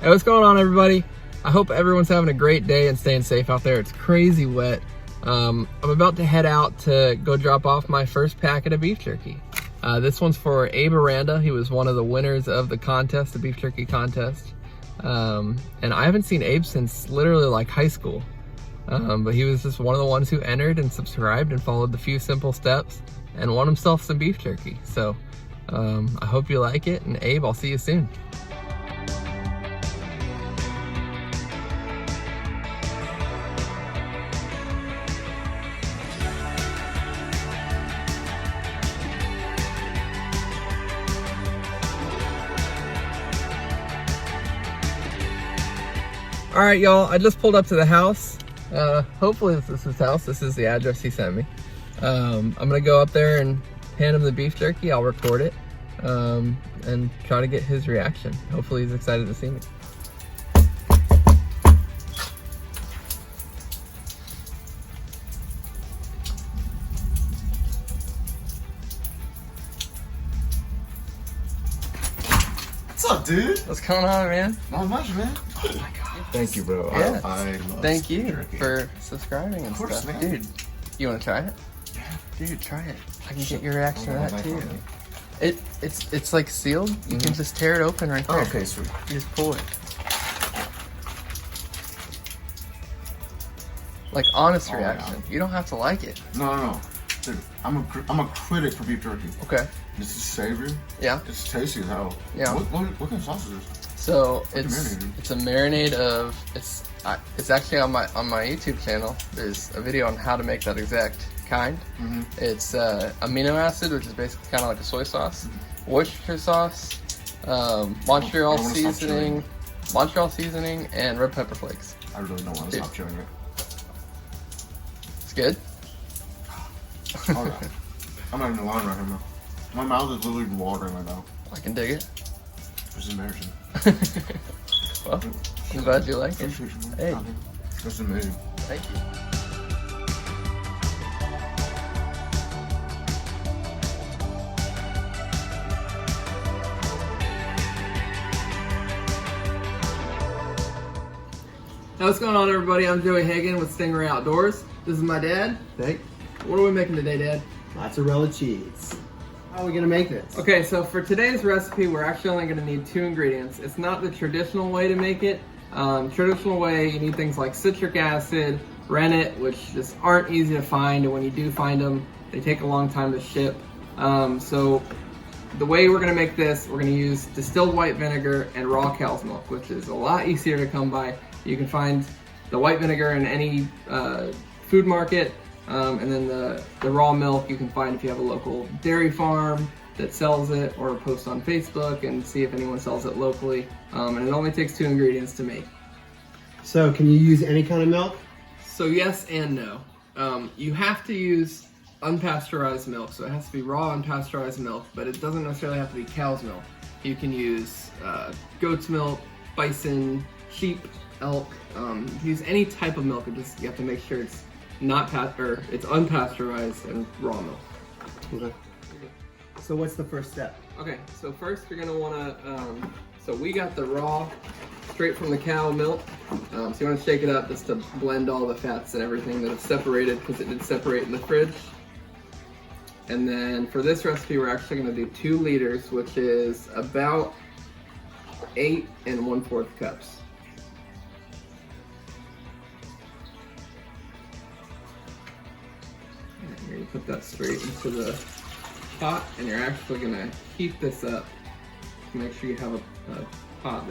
Hey, what's going on, everybody? I hope everyone's having a great day and staying safe out there. It's crazy wet. I'm about to head out to go drop off my first packet of beef jerky. This one's for Abe Aranda. He was one of the winners of the contest, the beef jerky contest. And I haven't seen Abe since literally like high school. But he was just one of the ones who entered and subscribed and followed the few simple steps and won himself some beef jerky. So I hope you like it, and Abe, I'll see you soon. All right, y'all, I just pulled up to the house. Hopefully this is his house. This is the address he sent me. I'm gonna go up there and hand him the beef jerky. I'll record it and try to get his reaction. Hopefully he's excited to see me. What's up, dude? What's going on, man? Not much, man. Oh my god. Thank you, bro. Yeah. I love Thank you jerky. for subscribing and Of course, stuff. man. Dude, you wanna try it? Yeah. Dude, try it. I can get your reaction to Oh, that too. It's like sealed. You can just tear it open right there. Oh, okay, sweet. You just pull it. Like honest Oh, reaction. yeah. You don't have to like it. No. Dude, I'm a critic for beef jerky. Okay. This is savory. Yeah. It's tasty as hell. Yeah. What kind of sauce is this? So a it's marinade. a marinade of it's actually on my YouTube channel. There's a video on how to make that exact kind. Mm-hmm. It's amino acid, which is basically kind of like a soy sauce, Worcestershire sauce, Montreal seasoning, and red pepper flakes. I really don't want to stop chewing it. It's good. Oh yeah. I'm not even lying right here, man. My mouth is literally watering right now. I can dig it. This is embarrassing. Well, I'm glad you like it. Appreciate you, man. Hey. This is amazing. Thank you. Hey, what's going on, everybody? I'm Joey Hagan with Stingray Outdoors. This is my dad. Hey, What are we making today, Dad? mozzarella cheese. How are we gonna make this? Okay, so for today's recipe, we're actually only going to need 2 ingredients. It's not the traditional way to make it. Traditional way, you need things like citric acid, rennet, which just aren't easy to find, and when you do find them, they take a long time to ship. So the way we're going to make this, we're going to use distilled white vinegar and raw cow's milk, which is a lot easier to come by. You can find the white vinegar in any food market. And then the raw milk you can find if you have a local dairy farm that sells it, or post on Facebook and see if anyone sells it locally. And it only takes 2 ingredients to make. So, can you use any kind of milk? So yes and no. You have to use unpasteurized milk, so it has to be raw unpasteurized milk, but it doesn't necessarily have to be cow's milk. You can use goat's milk, bison, sheep, elk. You can use any type of milk. You have to make sure it's it's unpasteurized and raw milk. Okay. So, what's the first step? Okay, so first you're gonna wanna, so we got the raw, straight from the cow milk. So you wanna shake it up just to blend all the fats and everything that is separated, because it did separate in the fridge. And then for this recipe, we're actually gonna do 2 liters, which is about 8 1/4 cups. You're gonna put that straight into the pot, and you're actually gonna heat this up to make sure you have a pot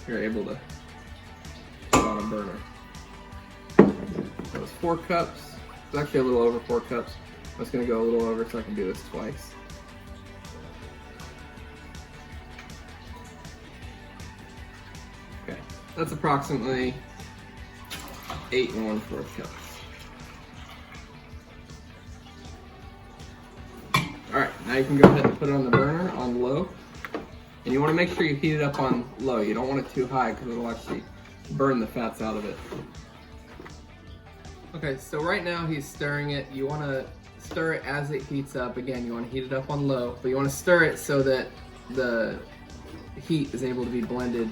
you're able to put on a burner. So it's 4 cups. It's actually a little over 4 cups. I'm just gonna go a little over so I can do this twice. Okay, that's approximately 8 1/4 cups. Alright, now you can go ahead and put it on the burner on low. And you want to make sure you heat it up on low. You don't want it too high because it'll actually burn the fats out of it. Okay, so right now he's stirring it. You want to stir it as it heats up. Again, you want to heat it up on low, but you want to stir it so that heat is able to be blended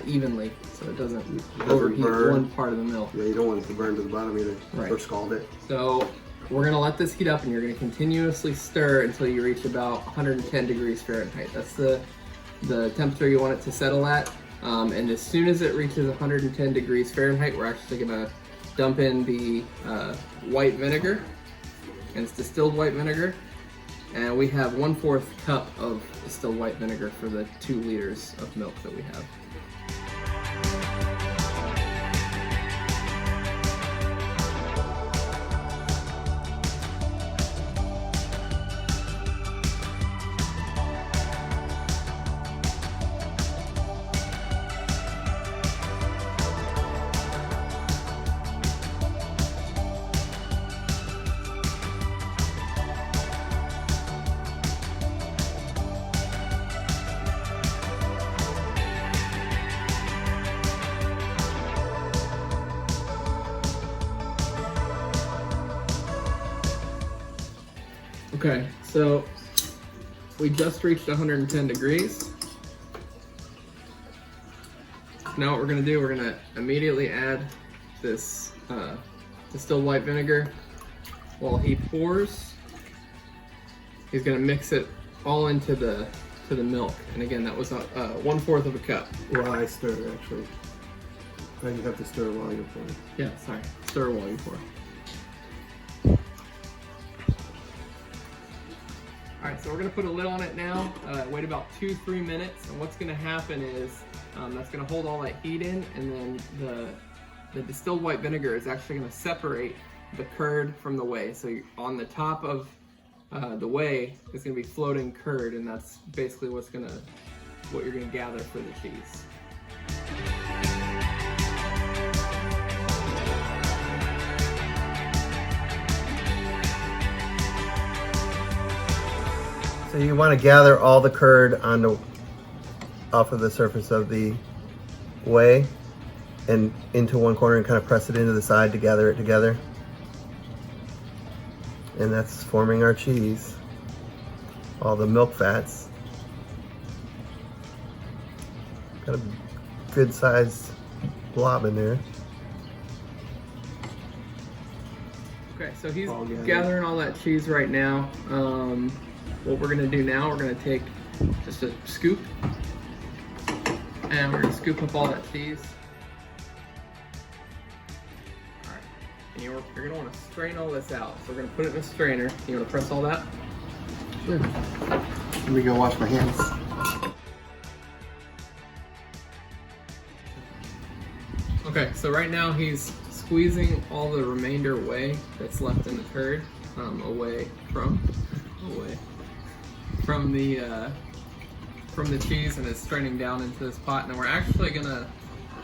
evenly, so it doesn't doesn't overheat burn. one part of the milk. Yeah, you don't want it to burn to the bottom either, Right. or scald it. So we're gonna let this heat up, and you're gonna continuously stir until you reach about 110 degrees Fahrenheit. That's the temperature you want it to settle at. And as soon as it reaches 110 degrees Fahrenheit, we're actually gonna dump in the white vinegar, and it's distilled white vinegar. And we have 1/4 cup of distilled white vinegar for the 2 liters of milk that we have. Okay, so we just reached 110 degrees. Now what we're gonna do, we're gonna immediately add this distilled white vinegar. While he pours, he's gonna mix it all into the milk. And again, that was 1/4 of a cup. Well, I stir it actually. Oh, you have to stir while you're pouring. Yeah, sorry, stir while you pour. All right, so we're gonna put a lid on it now, wait about 2-3 minutes, and what's gonna happen is that's gonna hold all that heat in, and then the distilled white vinegar is actually gonna separate the curd from the whey. So on the top of the whey is gonna be floating curd, and that's basically what you're gonna gather for the cheese. So you want to gather all the curd off of the surface of the whey and into one corner and kind of press it into the side to gather it together. And that's forming our cheese. All the milk fats. Got a good sized blob in there. Okay, so he's All gathered. gathering all that cheese right now. What we're gonna do now, we're gonna take just a scoop, and we're gonna scoop up all that cheese. All right, and you're gonna wanna strain all this out. So we're gonna put it in a strainer. You wanna press all that? Sure. Let me go wash my hands. Okay, so right now he's squeezing all the remainder whey that's left in the curd away from the cheese, and it's straining down into this pot. And we're actually gonna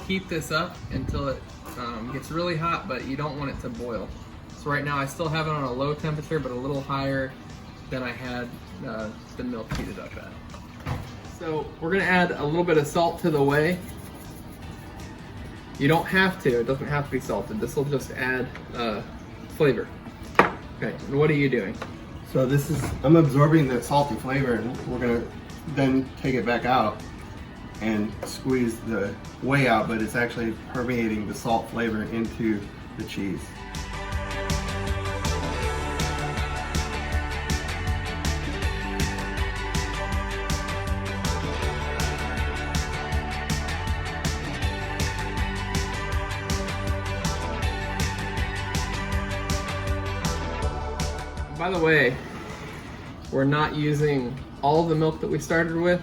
heat this up until it gets really hot, but you don't want it to boil. So right now I still have it on a low temperature, but a little higher than I had the milk heated up at. So we're gonna add a little bit of salt to the whey. You don't have to, it doesn't have to be salted. This will just add flavor. Okay, and what are you doing? So I'm absorbing the salty flavor, and we're gonna then take it back out and squeeze the whey out, but it's actually permeating the salt flavor into the cheese. By the way, we're not using all the milk that we started with,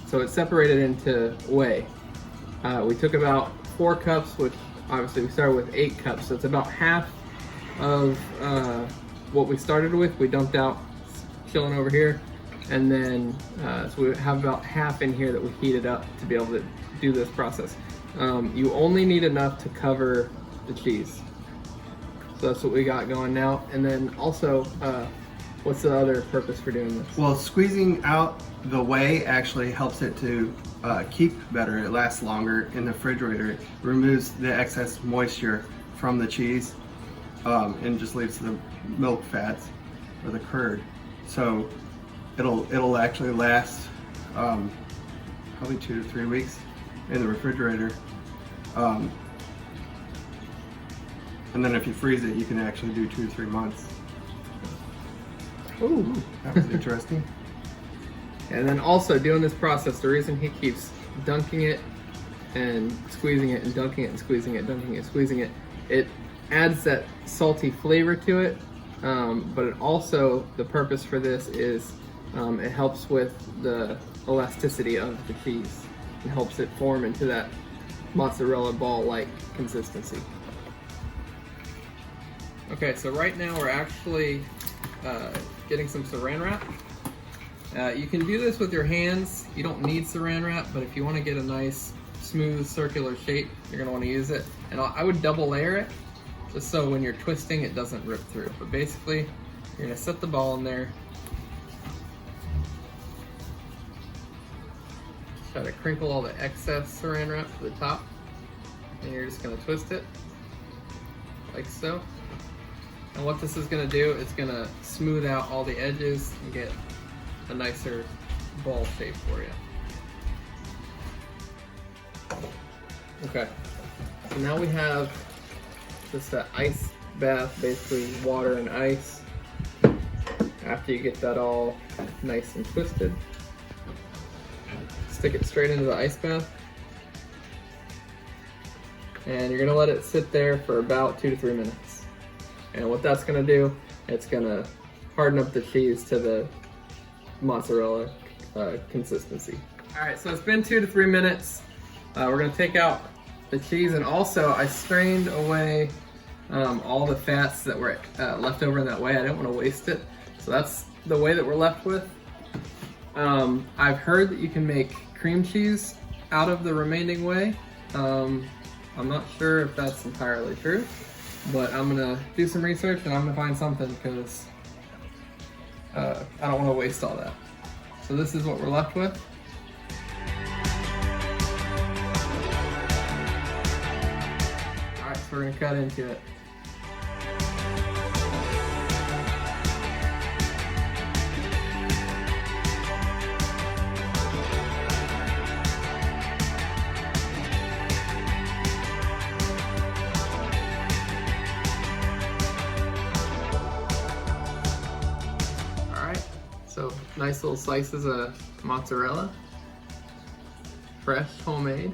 so it's separated into whey. We took about 4 cups, which obviously we started with 8 cups, so it's about half of what we started with. We dumped out, chilling over here, and then so we have about half in here that we heated up to be able to do this process. You only need enough to cover the cheese. So that's what we got going now. And then also, what's the other purpose for doing this? Well, squeezing out the whey actually helps it to keep better. It lasts longer in the refrigerator. It removes the excess moisture from the cheese and just leaves the milk fats or the curd. So it'll actually last probably 2 to 3 weeks in the refrigerator. And then if you freeze it, you can actually do 2 to 3 months. Ooh. That was interesting. And then also doing this process, the reason he keeps dunking it and squeezing it and dunking it and squeezing it, dunking it, squeezing it, it adds that salty flavor to it. But it also, the purpose for this is it helps with the elasticity of the cheese. It helps it form into that mozzarella ball-like consistency. Okay, so right now we're actually getting some saran wrap. You can do this with your hands. You don't need saran wrap, but if you want to get a nice smooth circular shape, you're going to want to use it. And I would double layer it, just so when you're twisting it doesn't rip through. But basically, you're going to set the ball in there. Try to crinkle all the excess saran wrap to the top. And you're just going to twist it, like so. And what this is going to do, it's going to smooth out all the edges and get a nicer ball shape for you. Okay, so now we have just an ice bath, basically water and ice. After you get that all nice and twisted, stick it straight into the ice bath. And you're gonna let it sit there for about 2 to 3 minutes. And what that's gonna do, it's gonna harden up the cheese to the mozzarella consistency. All right, so it's been 2 to 3 minutes. We're gonna take out the cheese, and also I strained away all the fats that were left over in that whey. I didn't want to waste it, so that's the whey that we're left with. I've heard that you can make cream cheese out of the remaining whey. I'm not sure if that's entirely true, but I'm gonna do some research and I'm gonna find something, because I don't want to waste all that. So this is what we're left with. Alright, so we're going to cut into it. So nice little slices of mozzarella, fresh, homemade.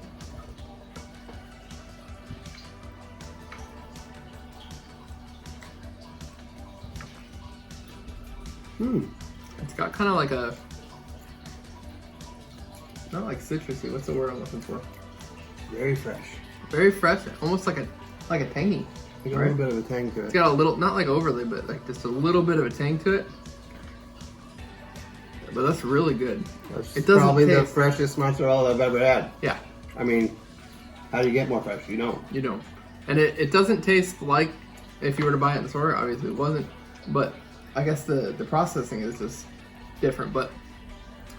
It's got kind of like a, not like citrusy, what's the word I'm looking for? Very fresh. Very fresh, almost like a tangy. Like a little bit of a tang to it. It's got a little, not like overly, but like just a little bit of a tang to it. But that's really good. That's it doesn't probably the taste, freshest mozzarella I've ever had. Yeah. I mean, how do you get more fresh? You don't. You don't. And it doesn't taste like if you were to buy it in the store. Obviously it wasn't. But I guess the processing is just different. But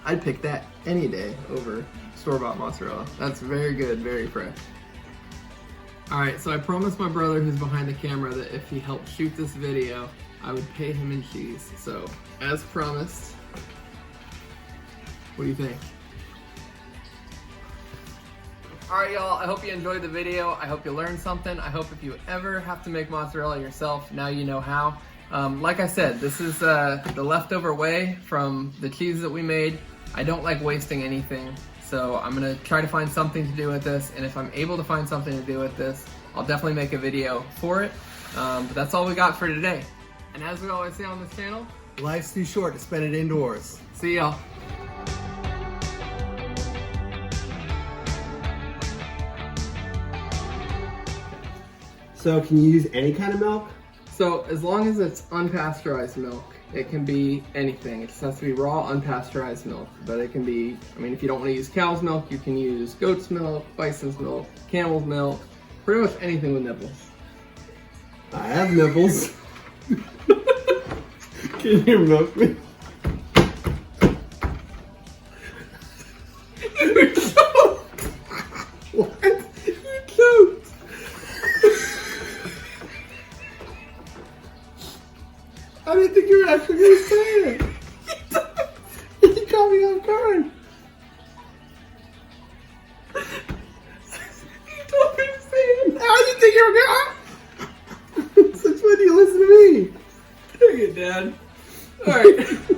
I'd pick that any day over store-bought mozzarella. That's very good, very fresh. Alright, so I promised my brother who's behind the camera that if he helped shoot this video, I would pay him in cheese. So, as promised, what do you think? Alright y'all, I hope you enjoyed the video. I hope you learned something. I hope if you ever have to make mozzarella yourself, now you know how. Like I said, this is the leftover whey from the cheese that we made. I don't like wasting anything, so I'm gonna try to find something to do with this, and if I'm able to find something to do with this, I'll definitely make a video for it. But that's all we got for today. And as we always say on this channel, Life's too short to spend it indoors. see y'all. So can you use any kind of milk? So as long as it's unpasteurized milk, it can be anything. It just has to be raw, unpasteurized milk. But it can be, I mean, if you don't want to use cow's milk, you can use goat's milk, bison's milk, camel's milk, pretty much anything with nipples. I have nipples. Can you milk me? You choked! What? You choked! I didn't think you were actually going to say it. You caught me off guard. Since when do you listen to me? Dang it, Dad. All right.